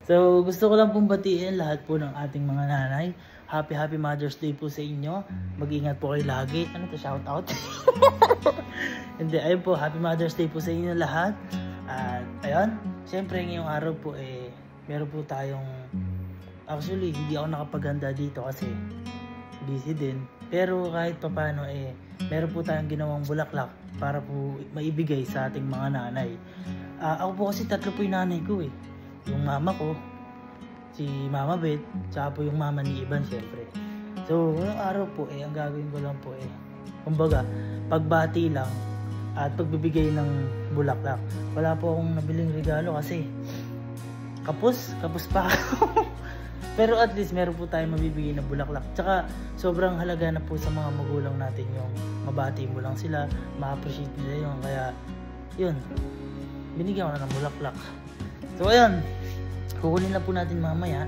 So, gusto ko lang pong batiin lahat po ng ating mga nanay. Happy Mother's Day po sa inyo. Mag-ingat po kayo lagi. Ano to, shout out? Hindi, ayun po, Happy Mother's Day po sa inyo lahat. At ayun, syempre ngayong araw po meron po tayong, actually hindi ako nakapaghanda dito kasi busy din. Pero kahit papaano meron po tayong ginawang bulaklak para po maibigay sa ating mga nanay. Ako po kasi tatlo po yung nanay ko Yung mama ko, si Mama Beth, tsaka po yung mama ni Iban syempre. So, ngayong araw po ang gagawin ko lang po kumbaga, pagbati lang at pagbibigay ng bulaklak. Wala po akong nabiling regalo kasi kapos pa ako. Pero at least meron po tayong mabibigay na bulaklak. Tsaka sobrang halaga na po sa mga magulang natin yung mabati mo lang sila, ma-appreciate nila yun. Kaya yun, binigyan ko na ng bulaklak. So ayun, kukunin lang po natin mamaya.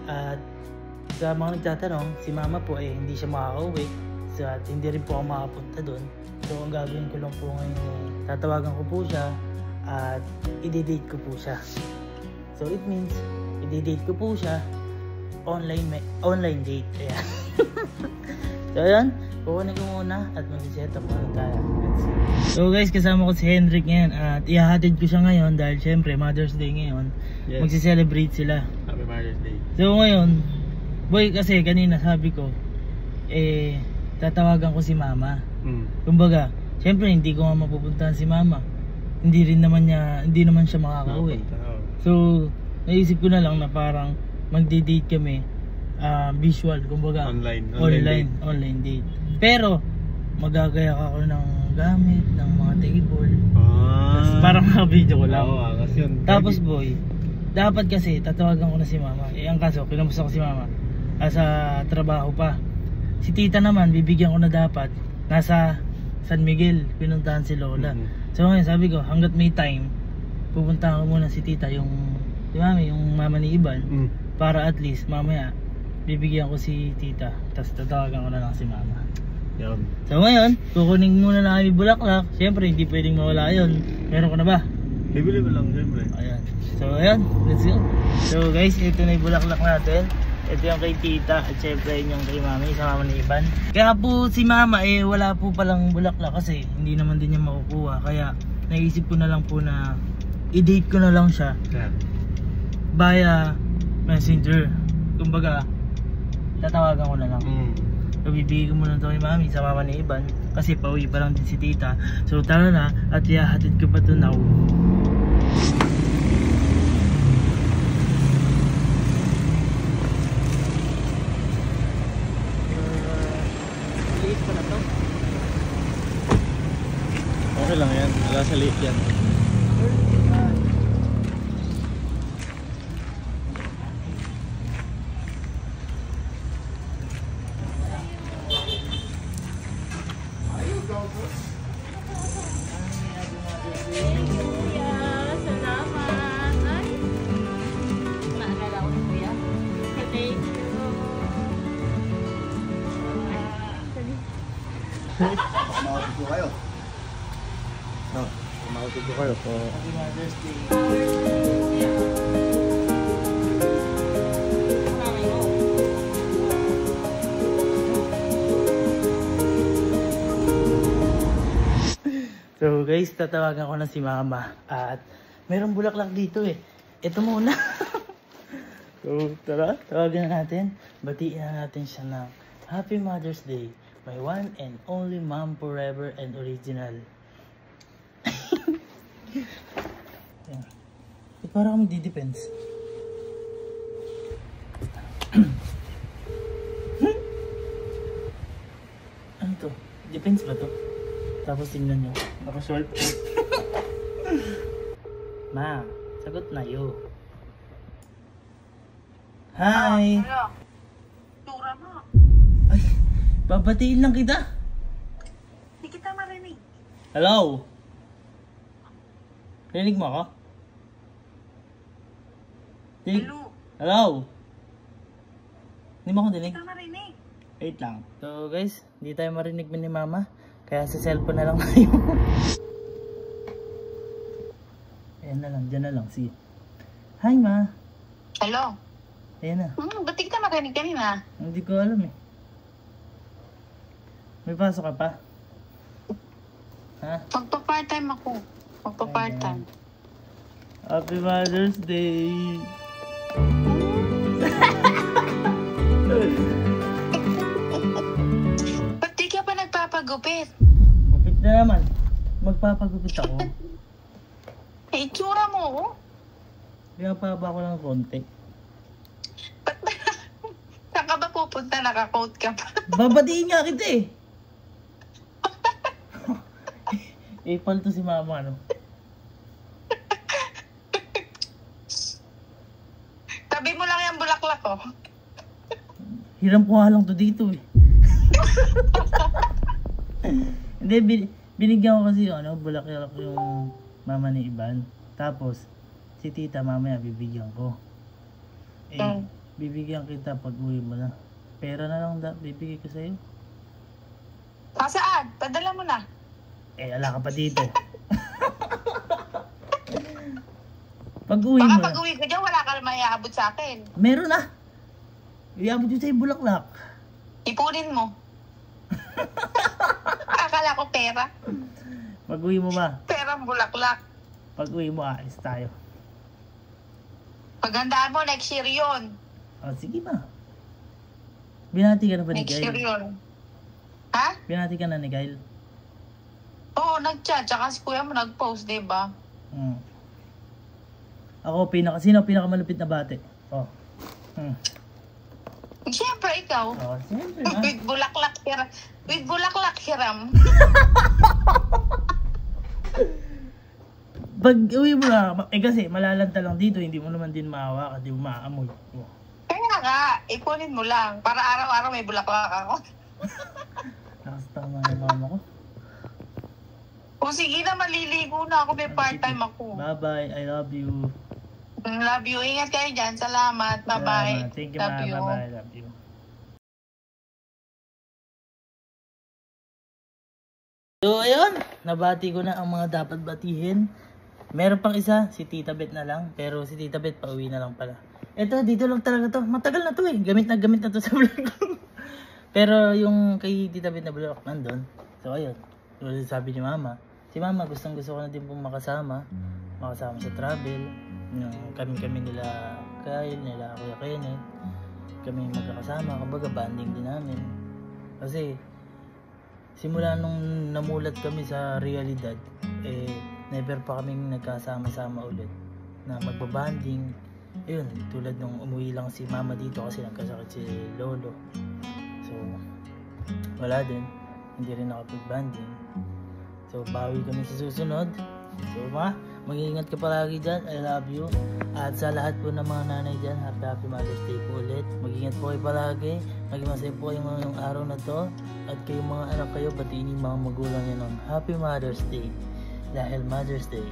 At sa mga nagtatanong, si mama po hindi siya makaka-uwi. So, at hindi rin po ako makapunta doon. So ang gagawin ko lang po ngayon tatawagan ko po siya at i-date ko po siya. So it means i-date ko po siya online date. Ayan. So ayan, kukunin ko muna at mag-set up muna tayo. So guys, kasama ko si Hendrik ngayon at ihahatid ko siya ngayon dahil syempre Mother's Day ngayon. Yes. Magsi-celebrate sila. Happy Mother's Day. So ngayon, boy, kasi kanina sabi ko tatawagan ko si mama. Kumbaga, syempre hindi ko nga mapupuntahan si mama. Hindi naman siya makaka-uwi. So, naisip ko na lang na parang magde-date kami visual, kumbaga online date. Pero magagaya ako ng gamit, ng mga table. Tapos parang video ko lang. Tapos boy, dapat kasi tatawagan ko na si mama. Ang kaso, kinamusta ko si mama. Sa trabaho pa. Si tita naman, bibigyan ko na dapat. Nasa San Miguel, pinuntahan si Lola. So ngayon sabi ko, hanggat may time, pupuntahan ko muna si tita, yung mama ni Iban. Para at least mamaya bibigyan ko si tita, tapos tatawagan ko na lang si mama. So ngayon, kukunin muna na kami bulaklak. Siyempre hindi pwedeng mawala yun. Meron ko na ba? Bibili mo lang siyempre. Ayan. So ayan, let's go. So guys, ito na yung bulaklak natin. Ito yung kay tita at syempre yung kay mami, sa mama ni Iban. Kaya po si mama wala po palang bulaklak kasi hindi naman din niya makukuha. Kaya naisip ko na lang po na i-date ko na lang siya via messenger. Kumbaga, tatawagan ko na lang. So bibigay ko muna ito kay mami, sa mama ni Iban, kasi pauwi pa lang din si tita. So tara na at ihahatid ko pa ito now. Liit pa na to? Okay lang yan, wala sa liit yan. Kumautid ko kayo. Kumautid ko kayo. Happy Mother's Day. So guys, tatawagan ko na si mama. At mayroong bulaklak dito Ito muna. So tara, tawagan natin. Batiin na natin siya ng Happy Mother's Day. My one and only mom forever and original. Parang kami di-depends. Ano to? Depends ba to? Tapos tingnan nyo. Naka-short. Ma, sagot na yo. Hi! Tura mo. Ay, babatiin lang kita. Hindi kita marinig. Hello? Rinig mo ako? Hello? Hello? Hindi mo ako dinig? Hindi kita marinig. Wait lang. So guys, hindi tayo marinig ni mama. Kaya sa cellphone na lang tayo. Ayan na lang, dyan na lang. See. Hi ma. Hello? Ayan na. Ba't di kita marinig kanina? Hindi ko alam eh. May pasok ka pa? Ha? Magpa-part-time ako. Magpa-part-time. Happy Mother's Day! Ba't di ka pa nagpapagupit? Gupit na naman. Magpapagupit ako. Eh, itsura mo, oh. Kaya pa ba ako ng konti? Ba't ba? Saan ka ba pupunta? Naka-coat ka pa? Babatiin nga kita eh! Ipal to si mama, ano? Tabi mo lang yung bulaklak, oh. Hiram ko nga lang to dito eh. Hindi, binigyan ko kasi yung bulaklak yung mama ni Iban. Tapos, si tita mamaya bibigyan ko. Bibigyan kita pag uwi mo na. Pera na lang bibigay ko sa'yo. Saan? Padala mo na. Ala ka pa dito. Pag uwi mo Baka na. pag uwi ko dyan, wala ka naman iaabot sa akin. Meron na. Iabot yun sa'yo bulaklak. Ipunin mo. Akala ko pera. Pag uwi mo ba? Perang bulaklak. Pag uwi mo, aalis tayo. Paghandaan mo, next year yun. O, sige ba? Binati ka na ba ni Next year Kyle? yun. Ha? Binati ka na ni Kyle? Oo, nag-chat. Tsaka si kuya mo nag-post, diba? Ako, sino pinakamalupit na bate? Oh. Siyempre, ikaw. Oh, siyempre na. With bulaklak hiram. With bulaklak hiram. Pag uwi mo na, kasi malalanta lang dito, hindi mo naman din maawa, hindi mo maaamoy. Oh. Kaya nga, ipunin mo lang. Para araw-araw may bulaklak ako. Nakastama na mama ko. O sige na, maliligo na ako. May part-time ako. Bye-bye, I love you. Love you. Ingat kayo dyan. Salamat. Bye-bye. Salamat. Thank you, Love mama. you. Bye-bye, love you. So, ayun. Nabati ko na ang mga dapat batihin. Meron pang isa, si Tita Bet na lang. Pero si Tita Bet, pauwi na lang pala. Eto, dito lang talaga to. Matagal na to eh. Gamit na to sa vlog ko. Pero yung kay Tita Bet na vlog, nandun. So, ayun. Sabi ni mama. Si mama, gustong gusto ko na din pong makasama sa travel. Kami nila Kyle, nila Kuya Kenneth. Kami magkakasama, kumbaga banding din namin. Kasi, simula nung namulat kami sa realidad, never pa kaming nagkasama-sama ulit na magbabanding. Ayun, tulad nung umuwi lang si mama dito kasi nagkasakit si lolo. So, wala din. Hindi rin nakapag-banding. So, bawi kami sa susunod. So, mag-iingat ka palagi dyan. I love you. At sa lahat po ng mga nanay dyan, happy Mother's Day po ulit. Mag-iingat po kayo palagi. Maging masaya po kayo ngayong araw na to. At kayong mga anak kayo, batiin yung mga magulang nyo ng Happy Mother's Day. Dahil Mother's Day.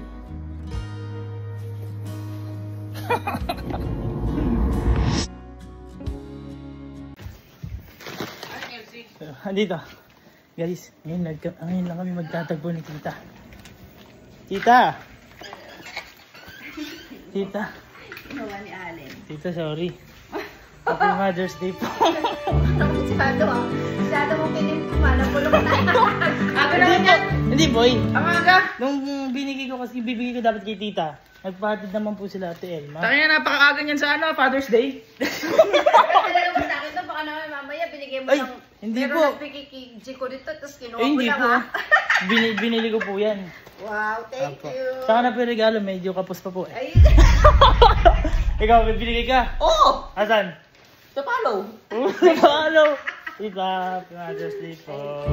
Andito. Guys, ngayon lang kami magtatagpo ni Tita. Tita! Tita! Ginawa ni Allen. Tita, sorry. Happy Mother's Day po. Masyado ah. Masyado mong pinipumana. Pulong na. Aga naman yan. Hindi, boy. Ang aga. Nung bibigay ko dapat kay Tita, nagpahatid naman po sila Ate Elma. Tangina, napakaaga niyan sa Father's Day. Talaga mo sa akin to, baka naman mamaya binigay mo Ay, ng... hindi pero po. nagpikiki ko dito, tapos kinuha Eh, mo hindi lang po. ah. Binili ko po yan. Wow, thank Apo. you. Saka na po yung regalo, medyo kapos pa po eh. Ayun. Ikaw, may binigay ka? Oo! Asan? Sa follow. Hello! Tita, Happy Mother's Day po.